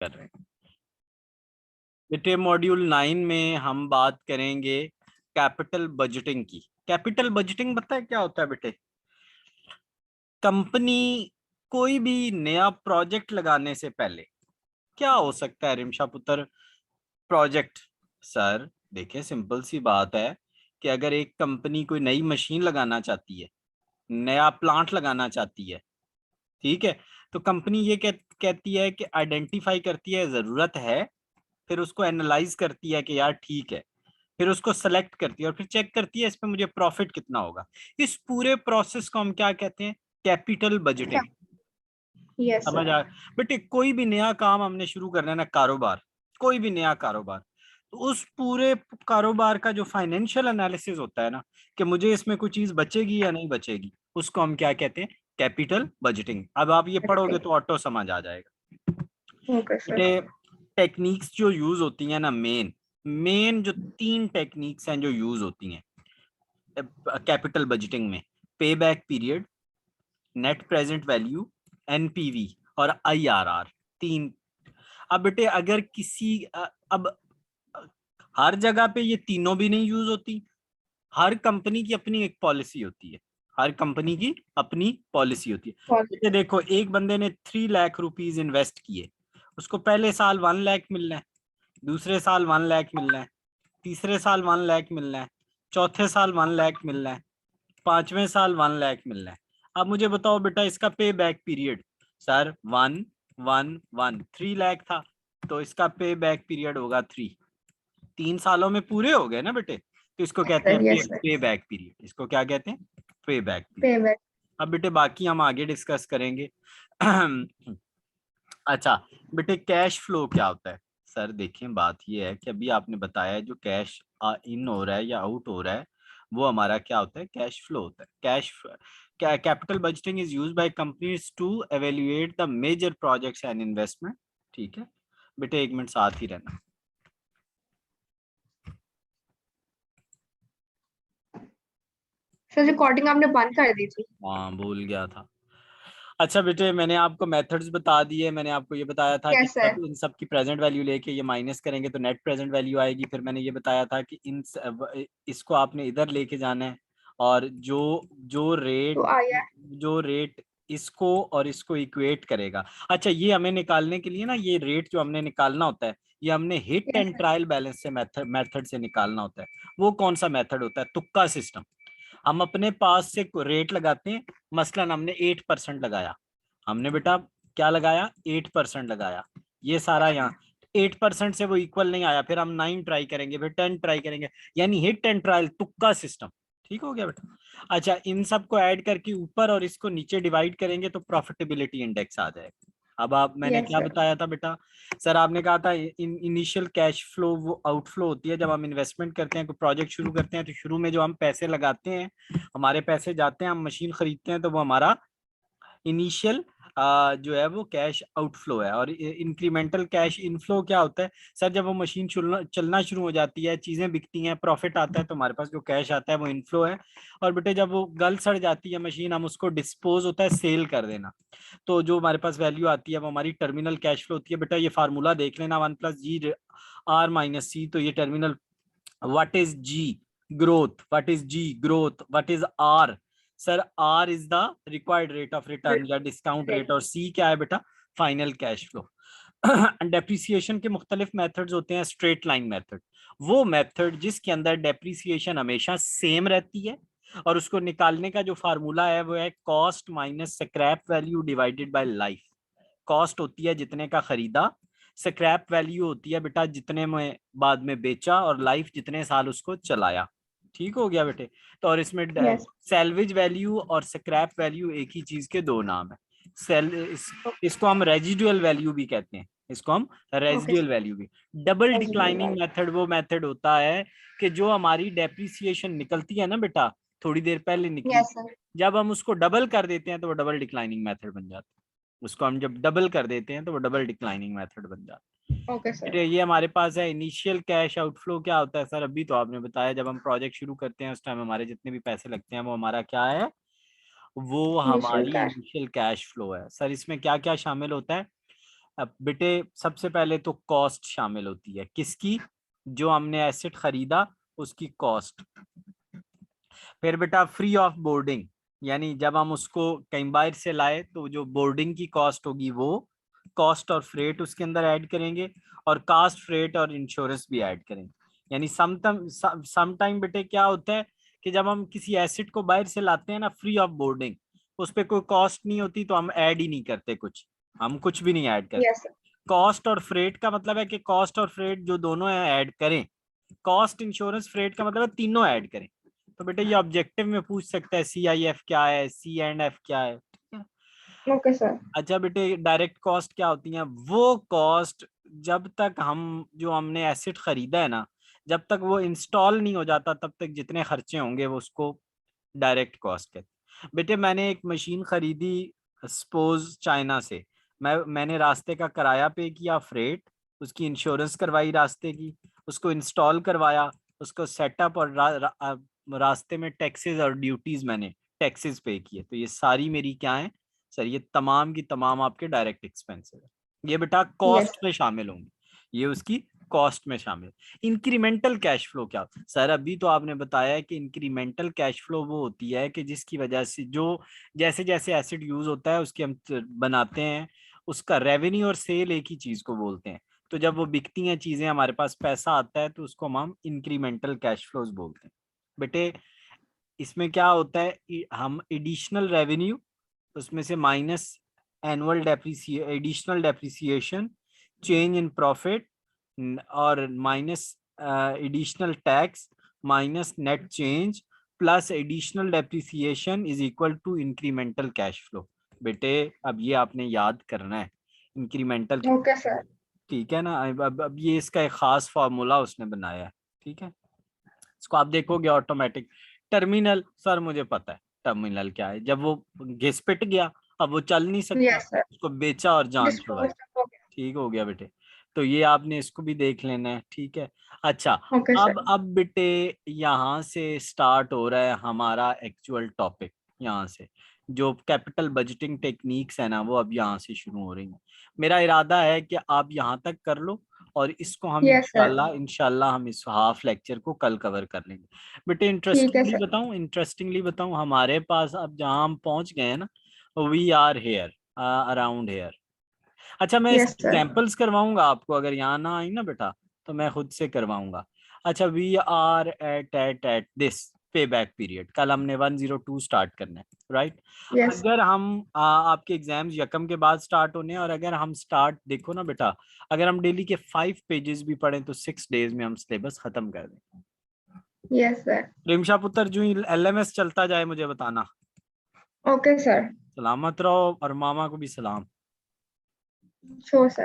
कर रहे हैं। बेटे मॉड्यूल 9 में हम बात करेंगे कैपिटल बजटिंग की। कैपिटल बजटिंग पता है क्या होता है बेटे? कंपनी कोई भी नया प्रोजेक्ट लगाने से पहले क्या हो सकता है रिमशा पुत्र? प्रोजेक्ट सर देखिए सिंपल सी बात है कि अगर एक कंपनी कोई नई मशीन लगाना चाहती है, नया प्लांट लगाना चाहती है, ठीक है, तो कंपनी ये कहती है कि आइडेंटिफाई करती है जरूरत है, फिर उसको एनालाइज करती है कि यार ठीक है, फिर उसको सेलेक्ट करती है और फिर चेक करती है इस पे मुझे प्रॉफिट कितना होगा। इस पूरे प्रोसेस को हम क्या कहते हैं? कैपिटल क्या? बजटिंग। यस समझ सर। आ? बेटे कोई भी नया काम हमने शुरू करना है ना, कारोबार, कोई भी नया कारोबार, तो उस पूरे कारोबार का जो फाइनेंशियल एनालिसिस होता है ना, कि मुझे इसमें कोई चीज बचेगी या नहीं बचेगी, उसको हम क्या कहते हैं? Capital budgeting. अब आप ये पढ़ोगे तो ऑटो समझ आ जाएगा। Okay sir. बेटे टेक्निक्स जो यूज होती हैं ना, मेन मेन जो 3 टेक्निक्स हैं जो यूज होती हैं कैपिटल बजटिंग में: पे back period, net present value, NPV और आईआरआर। 3। अब बेटे अगर किसी अब हर जगह पे ये तीनों भी नहीं यूज होती। हर कंपनी की अपनी एक पॉलिसी होती है। हर कंपनी की अपनी पॉलिसी होती है। बेटे देखो एक बंदे ने 3 लाख रुपीज इन्वेस्ट किए, उसको पहले साल 1 लाख मिलना है, दूसरे साल 1 लाख मिलना है, तीसरे साल 1 लाख मिलना है, चौथे साल 1 लाख मिलना है, 5वें साल 1 लाख मिलना है। अब मुझे बताओ बेटा इसका पे बैक पीरियड। सर 3 लाख था, तो इसका पे बैक पीरियड होगा 3 सालों में पूरे हो गए ना बेटे, तो इसको कहते हैं सर यस सर। पे बैक पीरियड। इसको क्या कहते हैं? पे बैक पीरियड। पेमेंट। अब बेटे बाकी हम आगे डिस्कस करेंगे। अच्छा बेटे कैश फ्लो क्या होता है? सर देखिए बात ये है कि अभी आपने बताया जो कैश इन हो रहा है या आउट हो रहा है, वो हमारा क्या होता है? कैश फ्लो होता है। Capital budgeting is used by companies to evaluate the major projects and investment. ठीक है बेटे, 1 मिनट साथ ही रहना। सर रिकॉर्डिंग आपने बंद कर दी थी। हाँ भूल गया था। अच्छा बेटे मैंने आपको मेथड्स बता दिए। मैंने आपको ये बताया था कि यस सर। इन सब की प्रेजेंट वैल्यू लेके ये माइनस करेंगे तो नेट प्रेजेंट वैल्यू आएगी। फिर मैंने ये बताया था कि इसको आपने इधर लेके जाना है, और जो जो तो रेट आया। जो रेट इसको और इसको इक्वेट करेगा। अच्छा ये हमें निकालने के लिए ना, ये रेट जो हमने निकालना होता है, ये हमने hit yes and sir. Trial balance से मेथड से निकालना होता है। वो कौन सा मेथड होता है? तुक्का सिस्टम। हम अपने पास से रेट लगाते हैं। मसलन हमने 8% लगाया, हमने बेटा क्या लगाया? 8% लगाया। ये सारा यहाँ 8% से वो इक्वल नहीं आया, फिर हम 9 ट्राई करेंगे, फिर 10 ट्राई करेंगे, यानी हिट एंड ट्रायल, तुक्का सिस्टम। ठीक हो गया बेटा? अच्छा इन सबको ऐड करके ऊपर और इसको नीचे डिवाइड करेंगे तो प्रॉफिटेबिलिटी इंडेक्स आ जाएगा। अब आप मैंने यस क्या सर। बताया था बेटा? सर आपने कहा था इनिशियल कैश फ्लो वो आउटफ्लो होती है जब हम इन्वेस्टमेंट करते हैं, कोई प्रोजेक्ट शुरू करते हैं, तो शुरू में जो हम पैसे लगाते हैं, हमारे पैसे जाते हैं, हम मशीन खरीदते हैं, तो वो हमारा इनिशियल जो है वो कैश आउटफ्लो है। और इंक्रीमेंटल कैश इनफ्लो क्या होता है? सर जब वो मशीन चलना शुरू हो जाती है, चीजें बिकती हैं, प्रॉफिट आता है, तो हमारे पास जो कैश आता है वो इनफ्लो है। और बेटे जब वो गल सड़ जाती है मशीन, हम उसको डिस्पोज होता है, सेल कर देना, तो जो हमारे पास वैल्यू आती है वो हमारी टर्मिनल कैश फ्लो होती है। बेटा ये फार्मूला देख लेना, 1+G R-C। तो ये terminal, what is G growth, what is G growth, what is R? Sir R is the required rate of return या डिस्काउंट रेट, और सी क्या है बेटा? Final cash flow. डेप्रिसिएशन के मुख्तलिफ मेथड्स होते हैं। स्ट्रेट लाइन मेथड, वो मेथड जिसके अंदर डेप्रिसिएशन हमेशा सेम रहती है, और उसको निकालने का जो फार्मूला है वो है cost minus scrap value divided by life. Cost होती है जितने का खरीदा, स्क्रैप वैल्यू होती है बेटा जितने में बाद में बेचा, और लाइफ जितने साल उसको चलाया। ठीक हो गया बेटे? तो और इसमें यस। सेल्वेज वैल्यू और स्क्रैप वैल्यू एक ही चीज के दो नाम है। इसको हम रेजिडुअल वैल्यू भी कहते हैं, इसको हम ओके रेजिडुअल सर। वैल्यू भी। Double declining residual. मेथड वो मेथड होता है कि जो हमारी डेप्रिसिएशन निकलती है ना बेटा, थोड़ी देर पहले निकली, यस सर। जब हम उसको डबल कर देते हैं तो वो डबल डिक्लाइनिंग मेथड बन जाता है। उसको हम जब डबल कर देते हैं तो वो डबल डिक्लाइनिंग मेथड बन जाता ओके है। सर। फिर ये हमारे पास है इनिशियल कैश आउटफ्लो। क्या होता है सर? अभी तो आपने बताया, जब हम प्रोजेक्ट शुरू करते हैं उस टाइम हमारे जितने भी पैसे लगते हैं वो हमारा क्या है? वो इनिशियल हमारी कैश। इनिशियल कैश फ्लो है। सर इसमें क्या क्या शामिल होता है? अब बेटे सबसे पहले तो कॉस्ट शामिल होती है, किसकी? जो हमने एसेट खरीदा उसकी कॉस्ट। फिर बेटा फ्री ऑफ बोर्डिंग, यानी जब हम उसको कहीं बाहर से लाए तो जो बोर्डिंग की कॉस्ट होगी वो कॉस्ट और फ्रेट उसके अंदर ऐड करेंगे, और कास्ट फ्रेट और इंश्योरेंस भी ऐड करेंगे। यानी सम टाइम बेटे क्या होता है कि जब हम किसी एसेट को बाहर से लाते हैं ना फ्री ऑफ बोर्डिंग, उस पर कोई कॉस्ट नहीं होती तो हम ऐड ही नहीं करते कुछ, हम कुछ भी नहीं ऐड करते। Yes, sir. कॉस्ट और फ्रेट का मतलब है कि कॉस्ट और फ्रेट जो दोनों है ऐड करें, कॉस्ट इंश्योरेंस फ्रेट का मतलब है तीनों ऐड करें। तो बेटे ये ऑब्जेक्टिव में पूछ सकता है CIF क्या है, C&F क्या है, ठीक है। Okay, sir. अच्छा बेटे डायरेक्ट कॉस्ट क्या होती है? वो कॉस्ट जब तक हम जो हमने एसेट खरीदा है ना, जब तक वो इंस्टॉल नहीं हो जाता तब तक जितने खर्चे होंगे वो उसको डायरेक्ट कॉस्ट कहते हैं। बेटे मैंने एक मशीन खरीदी सपोज चाइना से, मैंने रास्ते का किराया पे किया, फ्रेट, उसकी इंश्योरेंस करवाई रास्ते की, उसको इंस्टॉल करवाया, उसको सेटअप और रास्ते में टैक्सेस और ड्यूटीज मैंने टैक्सेस पे किए। तो ये सारी मेरी क्या है सर? ये तमाम की तमाम आपके डायरेक्ट एक्सपेंसेस है, ये बेटा Yes. कॉस्ट में शामिल होंगे, ये उसकी कॉस्ट में शामिल। इंक्रीमेंटल कैश फ्लो क्या सर? अभी तो आपने बताया कि इंक्रीमेंटल कैश फ्लो वो होती है कि जिसकी वजह से जो जैसे जैसे एसिड यूज होता है उसकी हम बनाते हैं, उसका रेवेन्यू और सेल एक ही चीज को बोलते हैं। तो जब वो बिकती हैं चीजें, हमारे पास पैसा आता है, तो उसको हम इंक्रीमेंटल कैश फ्लोज बोलते हैं। बेटे इसमें क्या होता है, हम एडिशनल रेवेन्यू उसमें से minus additional depreciation, change in profit और minus additional tax minus net change plus additional depreciation is equal to incremental cash flow. बेटे अब ये आपने याद करना है, इंक्रीमेंटल, Okay, sir. ठीक है ना। अब ये इसका एक खास फार्मूला उसने बनाया है, ठीक है। इसको आप देखोगे ऑटोमेटिक। टर्मिनल सर मुझे पता है टर्मिनल क्या है, जब वो घिस पिट गया अब वो चल नहीं सकता, Yes, sir. उसको बेचा और जान छुड़वाई। Disposed of. ठीक हो गया बेटे, तो ये आपने इसको भी देख लेना है, ठीक है। अच्छा Okay, sir. अब बेटे यहाँ से स्टार्ट हो रहा है हमारा एक्चुअल टॉपिक, यहाँ से जो कैपिटल बजटिंग टेक्निक्स है ना वो अब यहाँ से शुरू हो रही है। मेरा इरादा है कि आप यहाँ तक कर लो और इसको हम Yes, sir. इंशाल्लाह हम इस हाफ लेक्चर को कल कवर कर लेंगे। बेटे ठीक है सर. इंटरेस्टिंगली बताऊं हमारे पास अब जहाँ हम पहुंच गए हैं ना, we are here around here. अच्छा मैं Yes, इसके sir. एग्जाम्पल्स करवाऊंगा आपको, अगर यहाँ ना आई ना बेटा तो मैं खुद से करवाऊंगा। अच्छा वी आर एट दिस पे बैक पीरियड, कल हमने 102 स्टार्ट करना है, राइट। Yes. अगर हम आपके एग्जाम्स यकम के बाद स्टार्ट होने हैं, और अगर हम स्टार्ट देखो ना बेटा, अगर हम डेली के 5 पेजेस भी पढ़ें तो 6 डेज में हम सिलेबस खत्म कर दें। Yes, sir. प्रेमशा पुत्र जो LMS चलता जाए मुझे बताना। Okay, sir. सलामत रहो और मामा को भी सलाम। Sure, sir.